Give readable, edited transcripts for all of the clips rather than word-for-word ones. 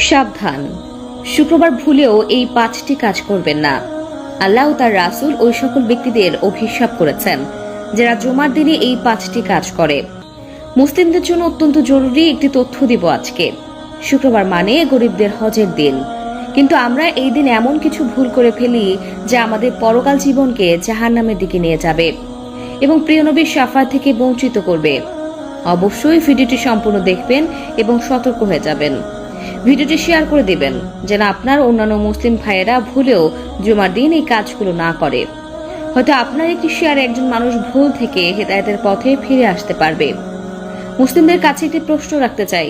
সাবধান, শুক্রবার ভুলেও এই 5টি কাজ করবেন না। আল্লাহ ও তার রাসূল ওই সকল ব্যক্তিদের অভিশাপ করেছেন যারা জুমার দিনে এই 5টি কাজ করে। মুসলিমদের জন্য অত্যন্ত জরুরি একটি তথ্য দিব আজকে। শুক্রবার মানে গরিবদের হজের দিন, কিন্তু আমরা এই দিন এমন কিছু ভুল করে ফেলি যা আমাদের পরকাল জীবনকে জাহান্নামের দিকে নিয়ে যাবে এবং প্রিয় নবীর শাফাত থেকে বঞ্চিত করবে। অবশ্যই ভিডিওটি সম্পূর্ণ দেখবেন এবং সতর্ক হয়ে যাবেন। ভিডিওটি শেয়ার করে দিবেন যেন আপনার অন্যান্য মুসলিম ভাইয়েরা ভুলেও জুমার দিন এই কাজগুলো না করে। হয়তো আপনার একটি শেয়ারে একজন মানুষ ভুল থেকে হেদায়েতের পথে ফিরে আসতে পারবে। মুসলিমদের কাছে একটি প্রশ্ন রাখতে চাই,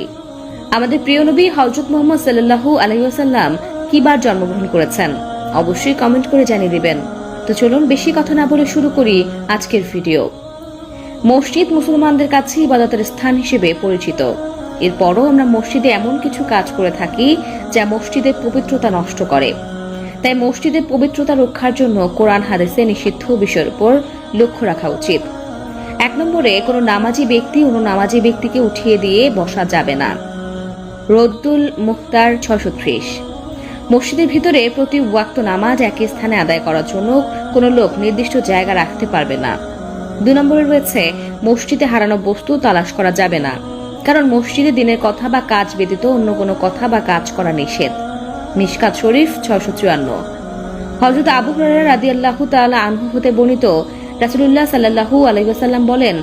আমাদের প্রিয় নবী হযরত মুহাম্মদ সাল্লাল্লাহু আলাইহি ওয়াসাল্লাম কি বার জন্মগ্রহণ করেছেন? অবশ্যই কমেন্ট করে জানিয়ে দিবেন। তো চলুন বেশি কথা না বলে শুরু করি আজকের ভিডিও। মসজিদ মুসলমানদের কাছে ইবাদতের স্থান হিসেবে পরিচিত। এরপরও আমরা মসজিদে এমন কিছু কাজ করে থাকি যা মসজিদের পবিত্রতা নষ্ট করে। তাই মসজিদের পবিত্রতা রক্ষার জন্য কোরআন হাদিসে নিষিদ্ধ বিষয়ের উপর লক্ষ্য রাখা উচিত। 1 নম্বরে কোনো নামাজি ব্যক্তি অন্য নামাজি ব্যক্তিকে উঠিয়ে দিয়ে বসা যাবে না। রদ্দুল মুখতার 630। মসজিদের ভিতরে প্রতি ওয়াক্ত নামাজ একই স্থানে আদায় করার জন্য কোনো লোক নির্দিষ্ট জায়গা রাখতে পারবে না। 2 নম্বরে রয়েছে মসজিদে হারানো বস্তু তালাশ করা যাবে না, কারণ মসজিদে দিনের কথা বা কাজ ব্যতীত অন্য কোনো কথা বা কাজ করা নিষেধ। মিশকাত শরীফ 654। হযরত আবু হুরায়রা রাদিয়াল্লাহু তাআলা আনহু হতে বর্ণিত, রাসূলুল্লাহ সাল্লাল্লাহু আলাইহি ওয়াসাল্লাম বলেন,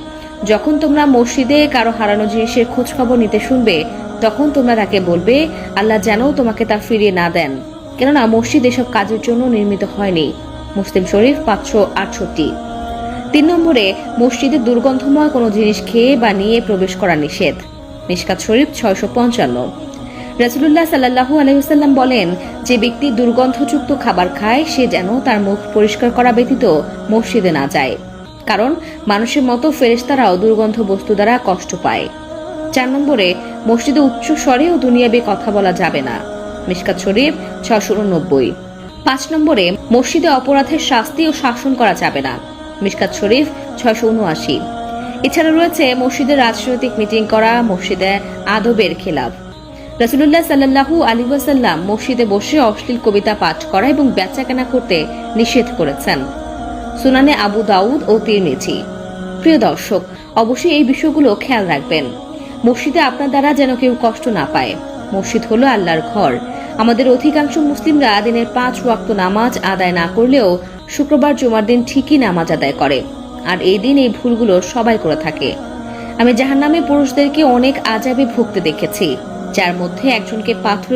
যখন তোমরা মসজিদে কারো হারানো জিনিসের খোঁজ খবর নিতে শুনবে, তখন তোমরা তাকে বলবে আল্লাহ যেন তোমাকে তা ফিরিয়ে না দেন, কেননা মসজিদ এসব কাজের জন্য নির্মিত হয়নি। মুসলিম শরীফ 568। 3 নম্বরে মসজিদে দুর্গন্ধময় কোনো জিনিস খেয়ে বা নিয়ে প্রবেশ করা নিষেধ। মিশকাত শরীফ 655। রাসূলুল্লাহ সাল্লাল্লাহু আলাইহি ওয়াসাল্লাম বলেন, যে ব্যক্তি দুর্গন্ধযুক্ত খাবার খায় সে যেন তার মুখ পরিষ্কার করা ব্যতীত মসজিদে না যায়, কারণ মানুষের মতো ফেরেশতারাও দুর্গন্ধ বস্তু দ্বারা কষ্ট পায়। 4 নম্বরে মসজিদে উচ্চ স্বরে ও দুনিয়াবি কথা বলা যাবে না। মিশকাত শরীফ 689। 5 নম্বরে মসজিদে অপরাধের শাস্তি ও শাসন করা যাবে না। মিশকাত শরীফ 679। এছাড়া রয়েছে মসজিদে রাজনৈতিক মিটিং করা, মসজিদে আদবের খেলাফ। রাসূলুল্লাহ সাল্লাল্লাহু আলাইহি ওয়াসাল্লাম মসজিদে বসে অশ্লীল কবিতা পাঠ করা এবং বেচাকেনা করতে নিষেধ করেছেন। সুনানে আবু দাউদ ও তিরমিজি। প্রিয় দর্শক, অবশ্যই এই বিষয়গুলো খেয়াল রাখবেন। মসজিদে আপনার দ্বারা যেন কেউ কষ্ট না পায়। মসজিদ হলো আল্লাহর ঘর। আমাদের অধিকাংশ মুসলিমরা দিনের 5 ওয়াক্ত নামাজ আদায় না করলেও শুক্রবার জুমার দিন ঠিকই নামাজ আদায় করে, আর এই দিন এই ভুলগুলো সবাই করে থাকে। আমি জাহান্নামে পুরুষদেরকে অনেক আযাবে ভুগতে দেখেছি, যার মধ্যে একজনকে পাথর